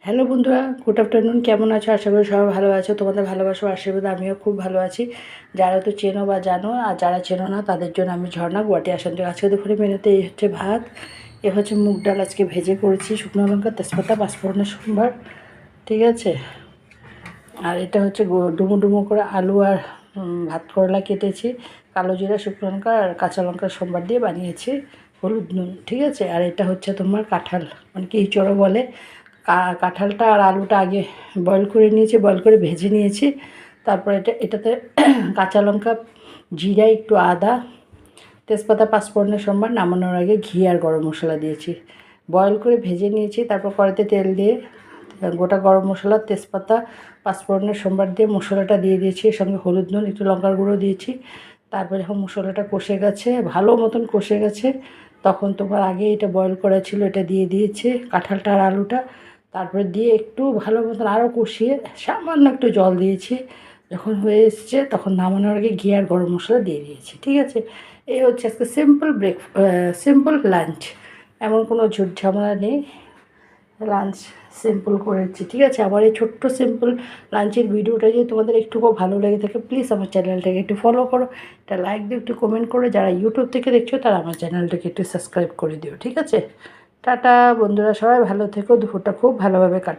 Hello বন্ধুরা, good afternoon. কেমন আছো? আশা করি সবাই ভালো আছো। তোমাদের ভালোবাসা আশীর্বাদ আমিও খুব ভালো আছি। যারা তো চেনো বা জানো, আর যারা চেনো না তাদের জন্য আমি ঝর্ণা গুয়াহাটি আসন থেকে। আজকে দুপুরে মেনুতে এই হচ্ছে ভাত, এ হচ্ছে মুগ ডাল আজকে ভেজে করেছি, শুকনো লঙ্কা, তেজপাতা, পাঁচফোড়নের সম্ভার, ঠিক আছে। আর এটা হচ্ছে ডুমো ডুমো করে আলু আর ভাত করলা কেটেছি, কালো জিরা, শুকনো লঙ্কা আর কাঁচা লঙ্কার সম্ভার দিয়ে বানিয়েছি, হলুদ নুন, ঠিক আছে। আর এটা হচ্ছে তোমার কাঁঠাল, মানে কি চড়ো বলে। কাঁঠালটা আর আলুটা আগে বয়েল করে নিয়েছি, বয়েল করে ভেজে নিয়েছি। তারপর এটাতে কাঁচা লঙ্কা, জিরা, একটু আদা, তেজপাতা, পাঁচফোড়নের সম্ভার, নামানোর আগে ঘি আর গরম মশলা দিয়েছি, বয়েল করে ভেজে নিয়েছি। তারপর কড়াইতে তেল দিয়ে গোটা গরম মশলা, তেজপাতা, পাঁচফোড়নের সম্ভার দিয়ে মশলাটা দিয়ে দিয়েছি, এর সঙ্গে হলুদ নুন, একটু লঙ্কার গুঁড়ো দিয়েছি। তারপরে যখন মশলাটা কষে গেছে, ভালো মতন কষে গেছে, তখন তোমার আগে এটা বয়েল করা ছিল এটা দিয়ে দিয়েছে, কাঁঠালটা আর আলুটা। তারপরে দিয়ে একটু ভালো মতন আরও কষিয়ে সামান্য একটু জল দিয়েছি। যখন হয়ে এসছে তখন নামানোর আগে ঘি আর গরম মশলা দিয়ে দিয়েছি, ঠিক আছে। এই হচ্ছে আজকে সিম্পল লাঞ্চ, এমন কোনো ঝুট ঝামেলা নেই। লাঞ্চ সিম্পল করেছি, ঠিক আছে। আমার এই ছোট্ট সিম্পল লাঞ্চের ভিডিওটা যদি তোমাদের একটুকু ভালো লেগে থাকে, প্লিজ আমার চ্যানেলটাকে একটু ফলো করো, একটা লাইক দিও, একটু কমেন্ট করো। যারা ইউটিউব থেকে দেখছো তারা আমার চ্যানেলটাকে একটু সাবস্ক্রাইব করে দিও, ঠিক আছে। টাটা বন্ধুরা, সবাই ভালো থেকো, দুপুরটা খুব ভালোভাবে কাটো।